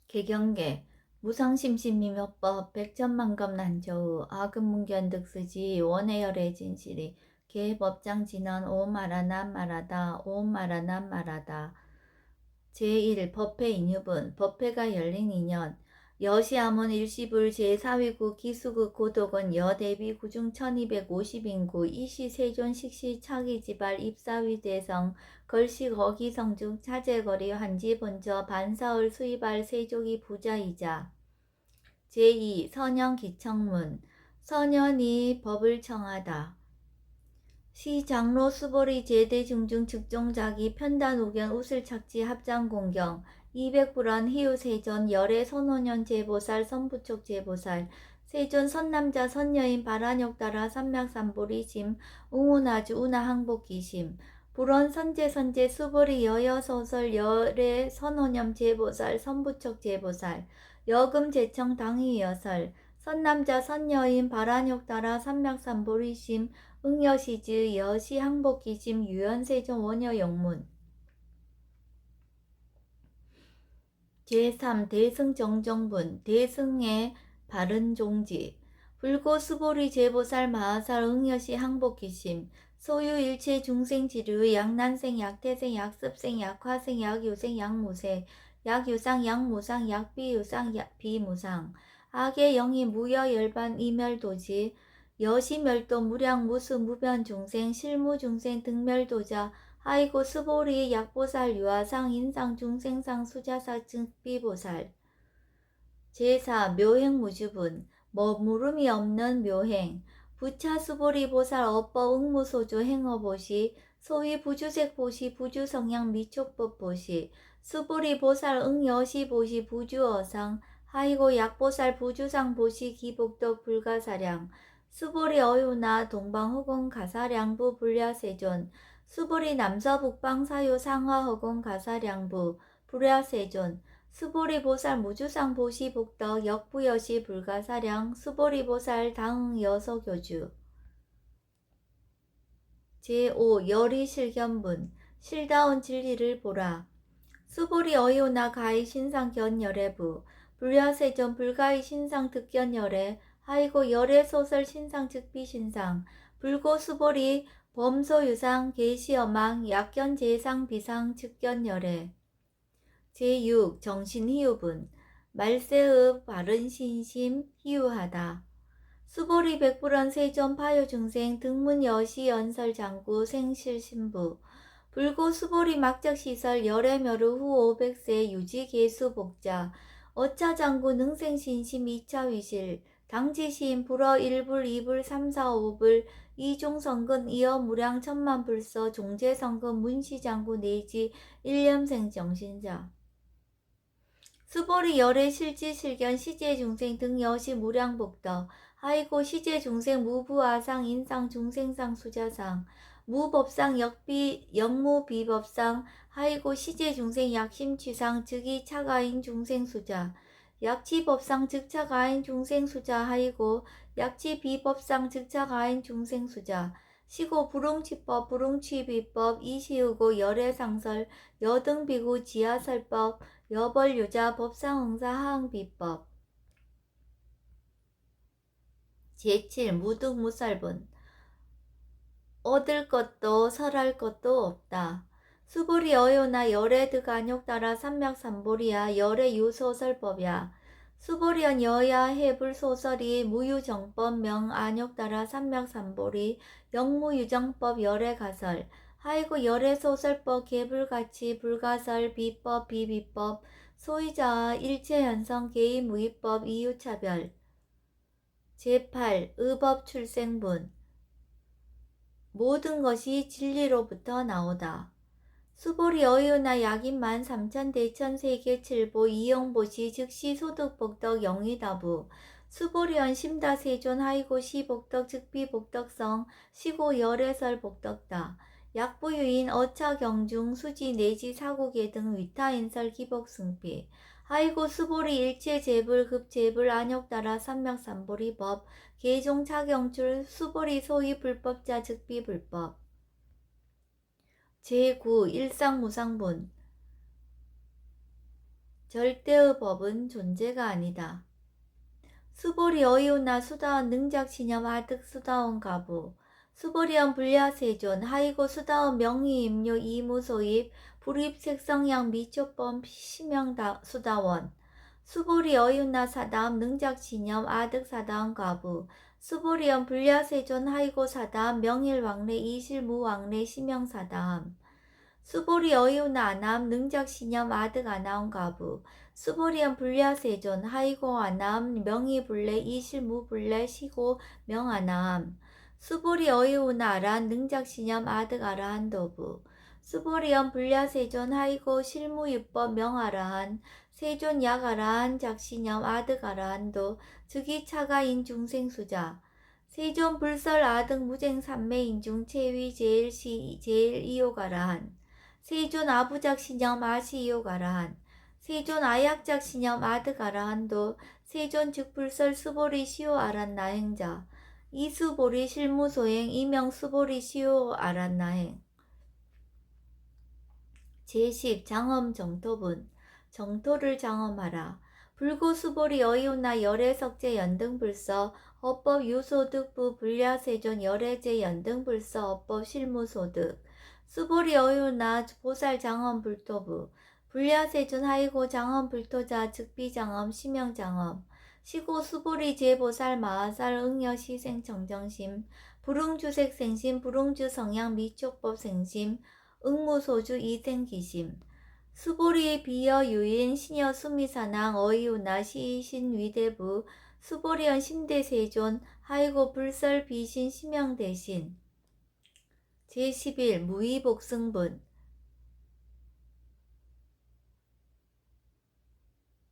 개경계 무상심신미묘법 백천만검 난조의 아금문견득쓰지 원해열의 진실이 개법장 진언 오마라 난마라다 오마라 난마라다 제1 법회 인유분 법회가 열린 2년 여시암원 일시불 제4위구 기수국 고독은 여대비 구중 1250인구 이시 세존 식시 차기지발 입사위 대성 걸시 거기성중 차제거리 한지 본저 반사을 수입할 세족이 부자이자 제2 선영 기청문 선현이 법을 청하다 시 장로 수보리 제대 중중 측종자기 편단 우견 우슬착지 합장 공경 200불원 희우 세존 열애 선호년 제보살 선부촉 제보살 세존 선남자 선여인 바란욕 따라 삼맥삼보리심 웅운아주 운하 항복기심 불원 선제 수보리 여여 소설 열애 선호년 제보살 선부촉 제보살 여금 제청 당위 여설 선남자 선여인 바란욕 따라 삼맥삼보리심 응여시즈 여시 항복기심 유연세존 원여영문 제3 대승정정분 대승의 바른종지 불고수보리 제보살 마하살 응여시 항복기심 소유일체 중생지류 약난생 약태생 약습생 약화생 약유생 약무생 약유상 약무상 약비유상 비무상 악의 영이 무여열반 이멸도지 여시멸도 무량 무수 무변중생 실무중생 등멸도자 하이고 스보리 약보살 유아상 인상 중생상 수자사 증비보살 제4 묘행무주분 머무름이 없는 묘행 부차 수보리 보살 업법 응무소조 행어보시 소위 부주색 보시 부주성향 미촉법 보시 수보리 보살 응여시 보시 부주어상 하이고 약보살 부주상 보시 기복덕 불가사량 수보리 어유나 동방허공 가사량부 불야세존 수보리 남서북방 사유 상하허공 가사량부 불야세존 수보리 보살 무주상 보시 복덕 역부여시 불가사량 수보리 보살 당응 여서교주 제5 열이 실견분 실다운 진리를 보라 수보리 어이오나 가히 신상 견열애부 불야세전 불가히 신상 득견열애 하이고 열애 소설 신상 즉비 신상 불고 수보리 범소유상 계시어망 약견 제상 비상 즉견열애 제6 정신희우분 말세의 바른 신심 희우하다 수보리 백불원 세존 파요중생 등문 여시 연설 장구 생실신부 불고 수보리 막적시설 열애멸우 후 500세 유지계수 복자 어차장구 능생신심 2차 위실 당지시인 불어 1불 2불 3, 4, 5불 이종성근 이어 무량 천만불서 종제성근 문시장구 내지 일념생 정신자 수보리 열애 실지 실견 시제중생 등 여시 무량복덕 하이고 시제중생 무부아상 인상 중생상 수자상 무법상 역무비법상 하이고 시제중생 약심취상 즉이 차가인 중생수자 약치법상 즉차가인 중생수자 하이고 약치비법상 즉차가인 중생수자 시고 불응치법 불응치비법 이시우고 열애상설 여등비구 지하설법 여벌유자 법상응사 하응비법 제7 무득무살분 얻을 것도 설할 것도 없다. 수보리 어요나 열애 득안욕 따라 삼맥삼보리야 열애 유소설법야 수보리언 여야 해불소설이 무유정법 명 안욕 따라 삼맥삼보리 영무유정법 열애 가설 하이고 열애 소설법 개불가치 불가설 비법 비비법 소유자와 일체현성 개의무위법 이유차별 제8 의법 출생분 모든 것이 진리로부터 나오다. 수보리 어이우나 약인만 3천 대천 세계 칠보 이영보시 즉시 소득복덕 영의다부 수보리언 심다세존 하이고 시복덕 즉비복덕성 시고 열애설 복덕다. 약부유인 어차경중 수지 내지 사고계 등 위타인설 기복승피 하이고 수보리 일체재불 급재불 안욕 따라 삼맥삼보리법 계종 차경출 수보리 소위 불법자 즉비불법 제9 일상무상분 절대의 법은 존재가 아니다. 수보리 어이우나 수다원 능작신념 아득 수다원 가부 수보리언 불야세존 하이고 수다원 명의임료 이무소입 불입색성양 미초범 시명다 수다원 수보리 어이우나 사다음 능작신념 아득 사다원 가부 수보리언 불야세존 하이고 사다음 명일왕래 이실무왕래 시명사다음 수보리 어이우나 아남 능작신념 아득 아나온 가부 수보리언 불야세존 하이고 아남 명의불래 이실무불래 시고 명아남 수보리 어이우나 아란 능작신념 아득 아라한도부 수보리언 불야세존 하이고 실무유법 명아라한 세존 약아라한 작신념 아득 아라한도 즉이차가인 중생수자 세존 불설 아득 무쟁 삼매인중 체위 제일시 제일 이요가라한 세존 아부작신념 아시이요가라한 세존 아약작신념 아득아라한도 세존 즉불설 수보리 시오 아란나행자 이수보리 실무소행 이명 수보리 시오 아란나행 제10 장엄 정토분 정토를 장엄하라 불고수보리 어이오나 열애석제 연등불서 어법 유소득부 불야세존 열애제 연등불서 어법 실무소득 수보리 어이오나 보살 장엄 불토부 불야세존 하이고 장엄 불토자 즉비장엄 시명장엄 시고 수보리 제보살 마하살 응여시생 정정심 불응주색 생심 불응주 성향 미촉법 생심 응무소주 이생기심 수보리 비여 유인 시녀 수미사낭 어이우나 시신 위대부 수보리언 심대세존 하이고 불설 비신 시명대신 제11 무의복승분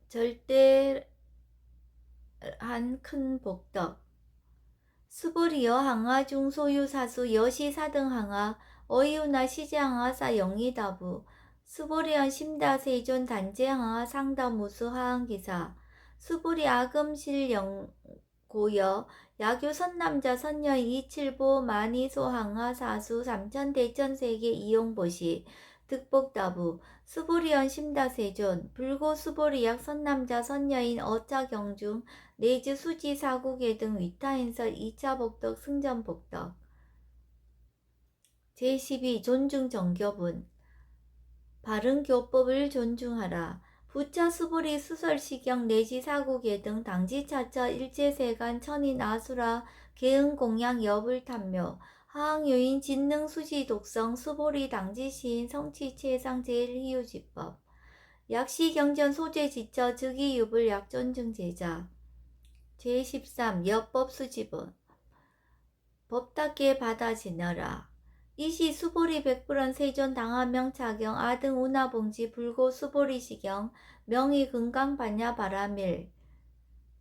절대한 큰 복덕 수보리여 항하 중소유 사수 여시 사등 항하 어이우나 시제 항하 사 영이다부 수보리언 심다 세존 단제 항하 상다 무수 하항기사 수보리 아금실 영고여 야교 선남자 선여인 이칠보 마니소 항하 사수 삼천대천세계 이용보시 득복다부 수보리언 심다 세존 불고 수보리약 선남자 선여인 어차경중 내주 수지 사국계 등 위타인설 2차 복덕 승전 복덕 제12 존중 정교분 바른 교법을 존중하라. 부처 수보리 수설시경 내지 사국계 등 당지차처 일제세간 천인 아수라 개응 공양 여불 탐묘 하항유인 진능 수지 독성 수보리 당지시인 성취 최상 제일희유지법 약시경전 소재 지처 즉이유불 약존중 제자 제13 여법 수지분 법답게 받아 지너라. 이시 수보리 백불원 세존 당하명 차경 아등 운하봉지 불고 수보리 시경 명의 금강 반야 바라밀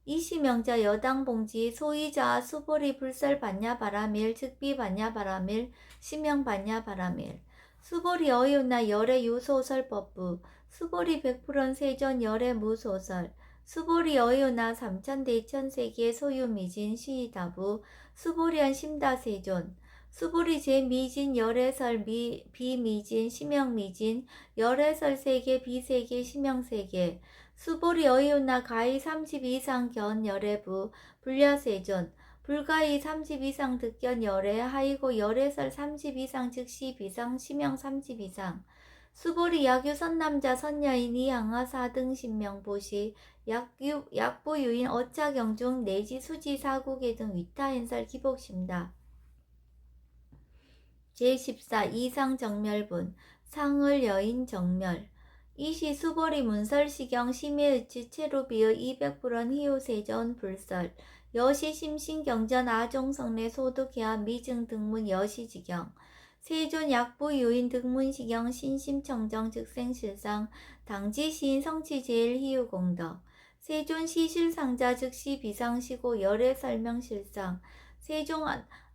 이시 명자 여당 봉지 소이자 수보리 불설 반야 바라밀 즉비 반야 바라밀 시명 반야 바라밀 수보리 어이우나 열애 유소설법부 수보리 백불원 세존 열애 무소설 수보리 어이우나 삼천대천세계 소유미진 시이다부 수보리안 심다세존 수보리 제미진 열애설 비미진 시명미진 열애설 세계 비세계 시명세계 수보리 어이우나 가히 30 이상 견 열애부 불야세존 불가히 30 이상 득견 열애 하이고 열애설 30 이상 즉시 비상 시명 30 이상 수보리 약유 선남자 선여인 이항하 4등 신명보시 약부 유인 어차경중 내지 수지 사국계 등 위타인설 기복심다. 제14 이상정멸분 상을 여인 정멸 이시 수보리 문설시경 심해의치 체루비의 200불원 희요세전 불설 여시 심신경전 아종성내 소득해야 미증 등문 여시지경 세존 약부 유인 등문시경 신심청정 즉생실상 당지시인 성취제일 희유공덕 세존 시실상자 즉시 비상시고 열애 설명실상 세종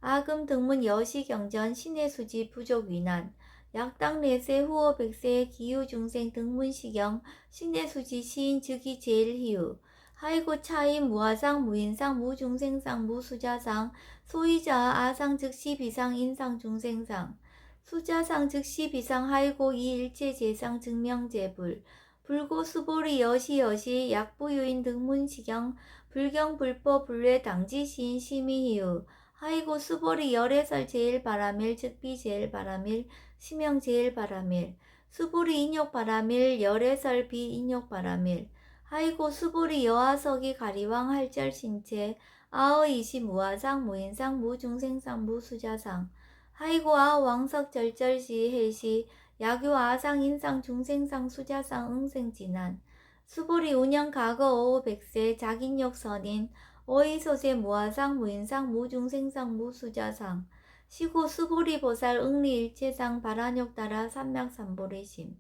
아금 등문 여시경전 신해수지 부족위난 약당 내세 후어 백세의 기후중생 등문시경 신해수지 시인 즉이 제일희유 하이고 차인 무아상 무인상 무중생상 무수자상 소이자 아상 즉시 비상 인상 중생상 수자상 즉시 비상 하이고 이일체 제상 증명제불 불고 수보리 여시 약부유인 등문시경 불경 불법 불외 당지시인 심의희우 하이고 수보리 열애설 제일 바라밀 즉비 제일 바라밀 심형 제일 바라밀 수보리 인욕 바라밀 열애설 비인욕 바라밀 하이고 수보리 여하석이 가리왕 할절 신체 아의 이시 무아상 무인상 무중생상 무수자상 하이고 아 왕석 절절시 해시 야교 아상 인상 중생상 수자상 응생진한 수보리 운영 과거 오후 백세 자긴욕 선인 어이소세 무아상 무인상 무중생상 무수자상 시고 수보리 보살 응리 일체상 바라욕 따라 삼맥삼보리심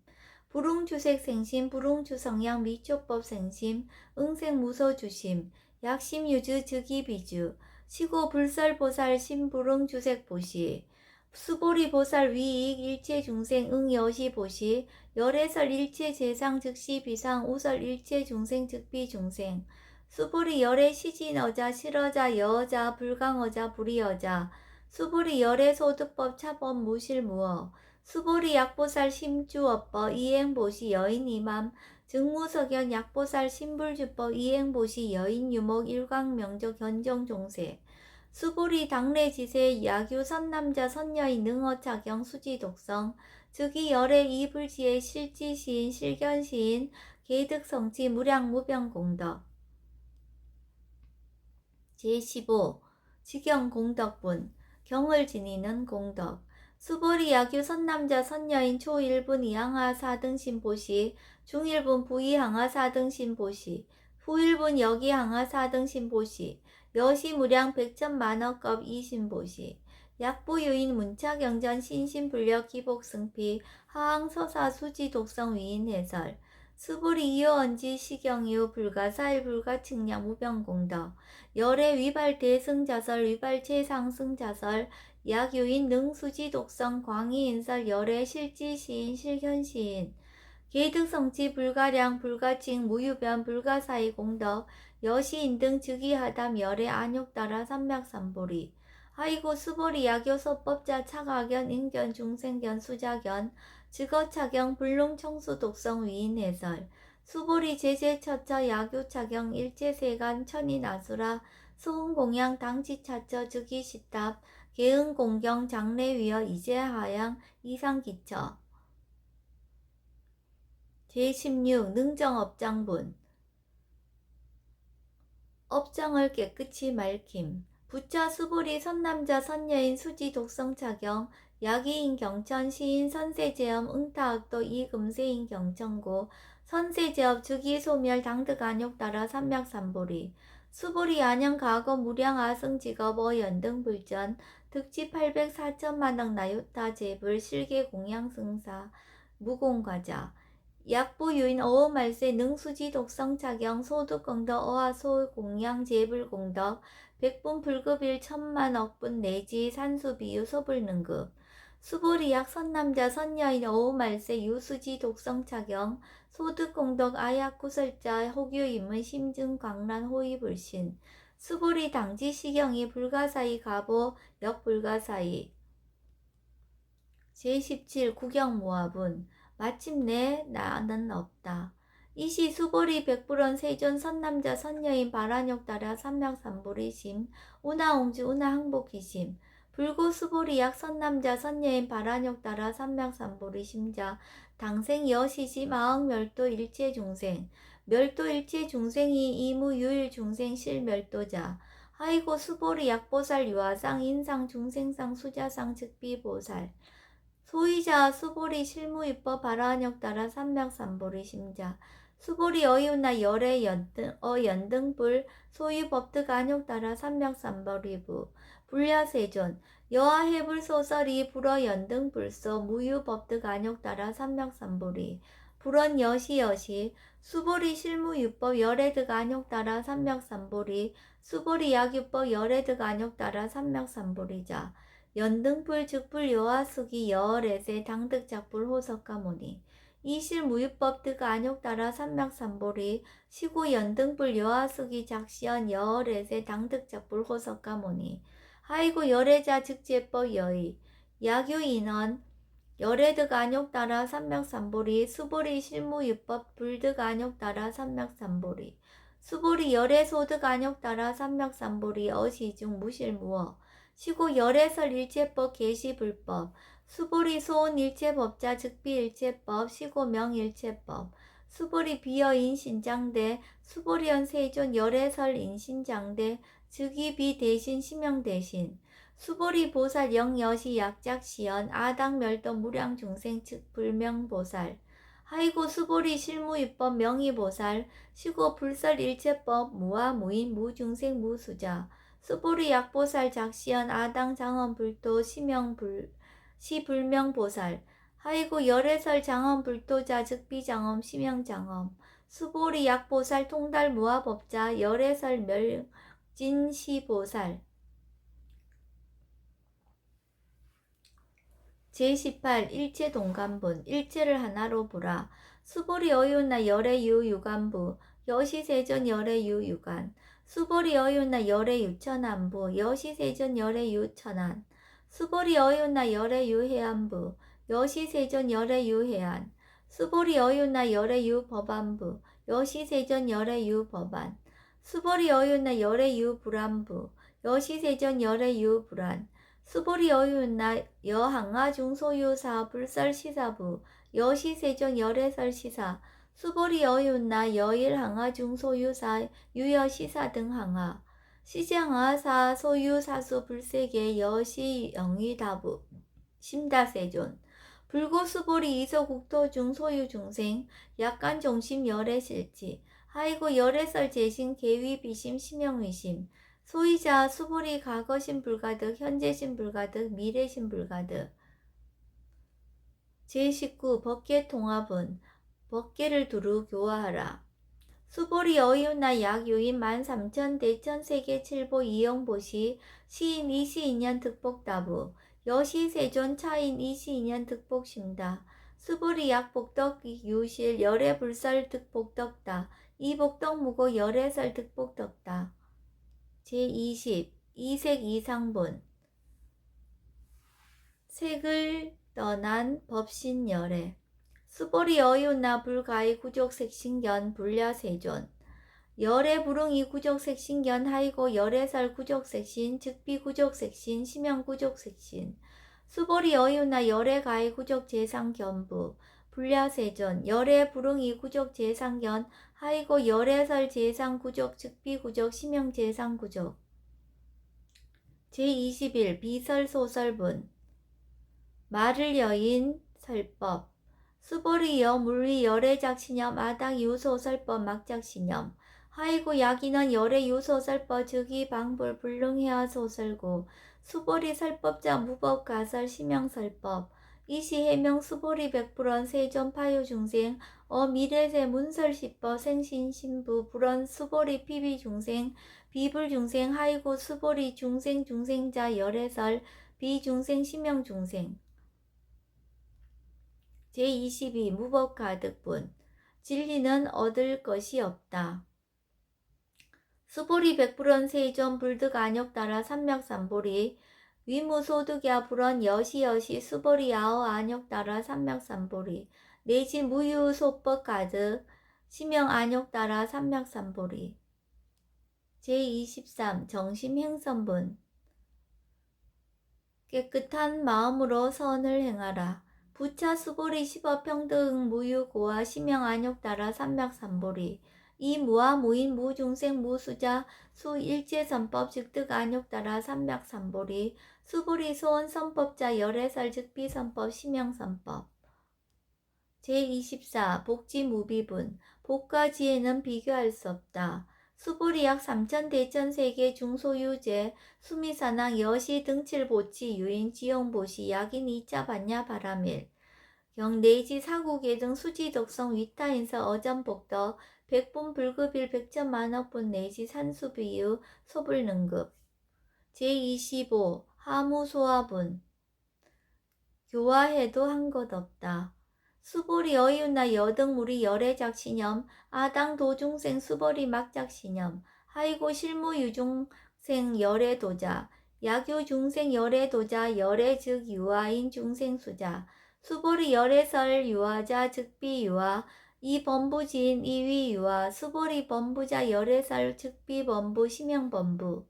불웅주색 생심 불웅주성양 미초법 생심 응생무소주심 약심유주 즉이비주 시고 불설보살 심불응주색보시 수보리보살 위익 일체중생 응여시보시 열애설 일체재상 즉시 비상 우설 일체중생 즉비중생 수보리 열애 시진어자 실어자 여어자 불강어자 불이어자 수보리 열애 소득법 차법 무실무어 수보리 약보살 심주업법 이행보시 여인이맘 증무석연 약보살 신불주법 이행보시 여인유목 일광명적 현정종세 수보리 당례지세 야규 선남자 선여인 능어차경 수지독성 즉이 열애 이불지의 실지시인 실견시인 개득성치 무량무병공덕 제15 지경공덕분 경을 지니는 공덕 수보리 야규 선남자 선여인 초1분 이항하 4등신 보시 중1분 부이항하 4등신 보시 후1분 여기항하 4등신 보시 여시무량 백천만억급 이신보시 약부유인 문차경전 신신불력 기복승피 하항서사 수지독성 위인해설 수불이 이어언지 시경이후 불가사일 불가측량 무병공덕 열애 위발 대승자설 위발 최상승자설 약유인 능수지독성 광희인설 열애 실지시인 실현시인 개득성치 불가량 불가칭 무유변 불가사의 공덕 여시인 등 즉위하담 열애 안욕 따라 삼맥삼보리 하이고 수보리 야교소법자 차가견 인견 중생견 수자견 즉어차경 불능청수 독성 위인해설 수보리 제제처처 야교차경 일제세간 천인아수라 수흥공양 당지차처 즉위시탑 개응공경 장례위어 이제하양 이상기처 제16 능정업장분 업장을 깨끗이 맑힘 부처 수보리 선남자 선여인 수지 독성차경 야기인 경천 시인 선세제엄 응타악도 이금세인 경천고 선세제업 즉위소멸 당득안욕 따라 삼맥삼보리 수보리 안영 과거 무량 아승직업 어연등 불전 득지 804천만억 나유타 제불 실계 공양승사 무공과자 약부유인 어음말세 능수지 독성차경 소득공덕 어하소 공양 제불공덕 백분 불급일 천만억분 내지 산수비유 소불능급 수보리약 선남자 선여인 어음말세 유수지 독성차경 소득공덕 아약구설자 혹유임은 심증광란 호위불신 수보리 당지시경이 불가사의 가보 역불가사의 제17 구경모합은 마침내 나는 없다. 이시 수보리 백불원 세존 선남자 선여인 바라욕 따라 삼맥삼보리심 운하옹주 운하항복희심 불고 수보리약 선남자 선여인 바라욕 따라 삼맥삼보리심자 당생 여시심 아흥멸도 일체중생 멸도 일체중생이 이무유일중생 실멸도자 하이고 수보리 약보살 유아상 인상 중생상 수자상 즉비보살 소이자 수보리 실무입법 바라한역 따라 삼맥삼보리 심자 수보리 어이우나 열애 연등불 소유법득 안욕 따라 삼맥삼보리부 불야세존 여하해불 소설이 불어 연등불소 무유법득 안욕 따라 삼맥삼보리 불원 여시 수보리 실무유법 열애득 안욕 따라 삼맥삼보리 수보리 약유법 열애득 안욕 따라 삼맥삼보리자 연등불 즉불 여하수기 여월에세 당득작불 호석가모니 이실 무유법득 안욕 따라 삼맥삼보리 시고 연등불 여하수기 작시연 여월에세 당득작불 호석가모니 하이고 열애자 즉제법 여의 야규인원 열애득 안욕 따라 삼맥삼보리 수보리 실무유법 불득 안욕 따라 삼맥삼보리 수보리 열애소득 안욕 따라 삼맥삼보리 어시중 무실무어 시고 열애설 일체법 계시불법 수보리 소온 일체법자 즉비 일체법 시고 명일체법 수보리 비어 인신장대 수보리연 세존 열애설 인신장대 즉위 비 대신 시명 대신 수보리 보살 영여시 약작시연 아당 멸도 무량 중생 즉 불명보살 하이고 수보리 실무입법 명의보살 시고 불설 일체법 무아 무인 무중생 무수자 수보리 약보살 작시연 아당 장엄 불도 시명불 시불명보살 하이고 열애설 장엄 불도자 즉 비장엄 시명장엄 수보리 약보살 통달 무아법자 열애설 멸진시보살 제18 일체 동간분 일체를 하나로 보라 수보리 어윤나 열의 유유간부 여시세전 열의 유유간 수보리 어윤나 열의 유천안부 여시세전 열의 유천안 수보리 어윤나 열의 유해안부 여시세전 열의 유해안 수보리 어윤나 열의 유법안부 여시세전 열의 유법안 수보리 어윤나 열의 유불안부 여시세전 열의 유불안 수보리 어윤나 여항아 중소유사 불설시사부 여시세존 열애설시사 수보리 어윤나 여일항아 중소유사 유여시사 등 항아 시장하사 소유사수 불세계 여시영위다부 심다세존 불고수보리 이소국토 중소유 중생 약간 종심 열애실지 하이고 열애설 재신 계위 비심 심영의심 소이자 수보리 과거신 불가득 현재신 불가득 미래신 불가득 제19 법계 통합은 법계를 두루 교화하라 수보리 어이윤나 약유인 13,000 대천 세계 칠보 이영보시 시인 이시인년 득복다부 여시세존 차인 이시인년 득복심다 수보리 약복덕 유실 열애불설 득복덕다 이복덕무고 열애설 득복덕다 제20 이색 이상분 색을 떠난 법신열애 수보리 어이윤나 불가의 구족색신견 불려세존 열애 불응이 구족색신견 하이고 열애설 구족색신 즉비 구족색신 시명 구족색신 수보리 어이윤나 열애 가의 구족재상견부 불려세존 열애 불응이 구족재상견 하이고 열애설 재상구족 즉비구족 시명재상구족 제21 비설소설분 말을 여인 설법 수보리 여물리 열애작신염 아당 유소설법 막작신염 하이고 약인은 열애 유소설법 즉이 방불 불능해야 소설구 수보리 설법자 무법가설 시명설법 이시해명 수보리 백불원 세존 파요중생 미래세 문설시법 생신신부 불원 수보리 피비중생 비불중생 하이고 수보리 중생자 열애설 비중생 시명중생 제22 무법가득분 진리는 얻을 것이 없다. 수보리 백불원 세존 불득 안욕 따라 삼맥삼보리 위무소득야 불원 여시여시 수보리 아어 안욕 따라 삼맥삼보리 내지 무유소법 가득 시명 안욕 따라 삼맥삼보리 제23 정심행선분 깨끗한 마음으로 선을 행하라. 부차 수보리 십업평등 무유고와 시명 안욕 따라 삼맥삼보리 이 무아 무인 무중생 무수자 수일체선법 즉득 안욕 따라 삼맥삼보리 수보리 소원 선법자 열애설 즉비선법 시명선법 제24 복지무비분 복과 지혜는 비교할 수 없다. 수보리 약 3천 대천 세계 중소유제 수미사낭 여시 등칠보치 유인 지용보시 약인 2차 반야 바라밀 경내지 사국계 등 수지덕성 위타인서 어전복덕 백분 불급일 백천만억분 내지 산수비유 소불능급 제25 하무소화분 교화해도 한 것 없다. 수보리 어이윤나 여등무리 열애작신염 아당 도중생 수보리 막작신염 하이고 실무유중생 열애도자 약유중생 열애도자 열애 즉 유아인 중생수자 수보리 열애설 유화자 즉비 유화 이 범부지인 이위 유화 수보리 범부자 열애설 즉비 범부 심형 범부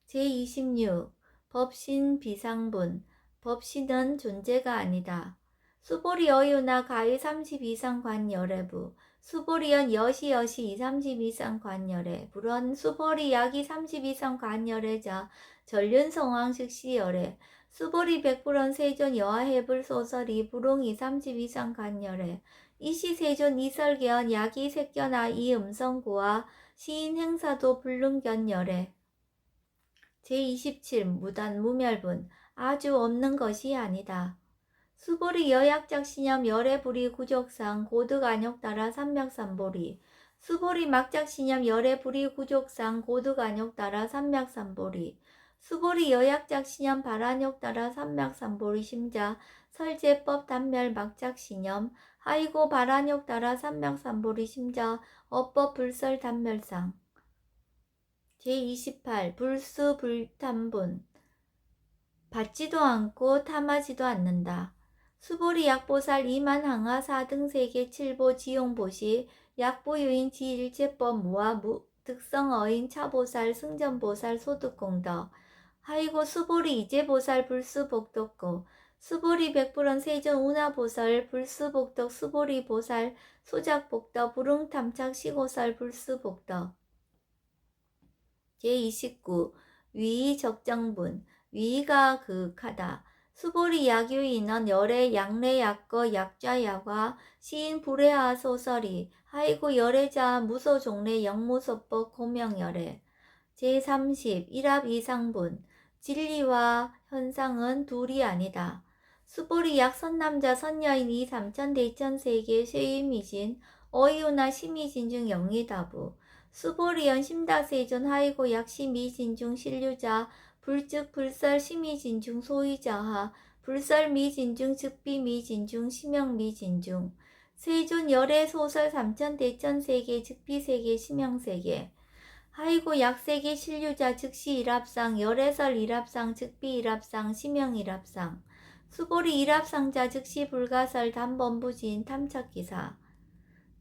제26 법신 비상분 법신은 존재가 아니다. 수보리 어유나 가위 30 이상 관열애부 수보리연 여시 30 이상 관열애 불원 수보리 약이 30 이상 관열애자 전륜성황 즉시 열애 수보리 백불원 세존 여하해불 소설이 불옹이 30 이상 관열애 이시 세존 이설계연 약이 색견아 이 음성구와 시인 행사도 불능견 열애 제27 무단 무멸분 아주 없는 것이 아니다. 수보리 여약작 신념 열애불이 구족상 고득 안욕 따라 삼맥삼보리 수보리 막작 신념 열애불이 구족상 고득 안욕 따라 삼맥삼보리 수보리 여약작 신념 발안욕 따라 삼맥삼보리 심자 설제법 단멸 막작 신념 하이고 발안욕 따라 삼맥삼보리 심자 어법 불설 단멸상 제28 불수 불탐분 받지도 않고 탐하지도 않는다. 수보리 약보살 이만항하 4등 세계 7보 지용보시 약보유인 지일체법 무아 득성어인 차보살 승전보살 소득공덕 하이고 수보리 이제보살 불수복덕고 수보리 백불원 세전 운하보살 불수복덕 수보리 보살 소작복덕 불응탐착 시고살 불수복덕 제29 위의 적정분 위의가 그윽하다. 수보리 약유인원 열애 약래 약거 약좌 약화 시인 불애하 소설이 하이고 열애자 무소 종래 영무소법 고명열애 제30 일합 이상분 진리와 현상은 둘이 아니다. 수보리 약 선남자 선여인 이 삼천대천세계 쇠임이진 어이우나 심이진 중 영리다부 수보리연 심다세존 하이고 약시미진중 신류자 불즉 불설 심이진중 소위자하 불설미진중 즉비미진중 심형미진중 세존 열애 소설 삼천대천세계 즉비세계 심형세계 하이고 약세계 신류자 즉시 일합상 열애설 일합상 즉비 일합상 심형 일합상 수보리 일합상자 즉시 불가설 단범부진 탐착기사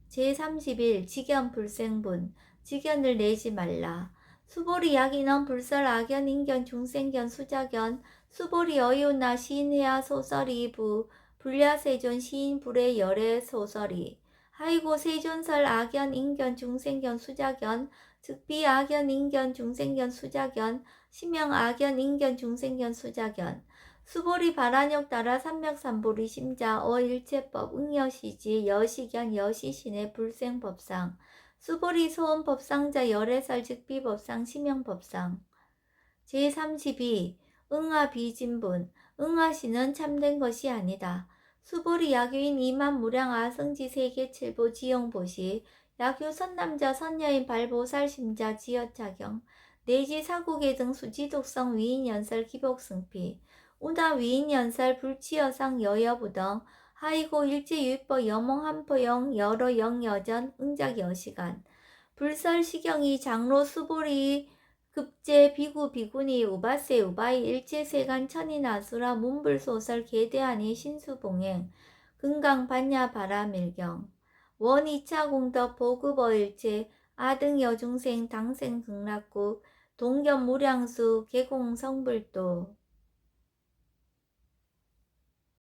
제31 직연 불생분 직연을 내지 말라. 수보리 약인원 불설 악연 인견 중생견 수작연 수보리 어이오나 시인해야 소설이 부 불야세존 시인 불의 열애 소설이 하이고 세존설 악연 인견 중생견 수작연 즉비 악연 인견 중생견 수작연 심형 악연 인견 중생견 수작연 수보리 발안욕 따라 삼맥삼보리 심자 어일체법 응여시지 여시견 여시신의 불생법상 수보리 소원법상자 열애설 즉비법상 심형법상 제32 응아비진분 응아시는 참된 것이 아니다. 수보리 약유인 이만무량 아성지 세계 7보 지용보시 약유 선남자 선여인 발보살 심자 지여차경 내지 사국의 등 수지독성 위인연설 기복승피 우나 위인연설 불치여상 여여부덩 하이고 일제유입법 여몽한포영 여러 영여전 응작 여시간 불설시경이 장로 수보리 급제 비구 비구니 우바세 우바이 일제세간 천인아수라 문불소설 계대하니 신수봉행 금강 반야 바라밀경 원 2차 공덕 보급어일체 아등 여중생 당생 극락국 동견 무량수 개공 성불도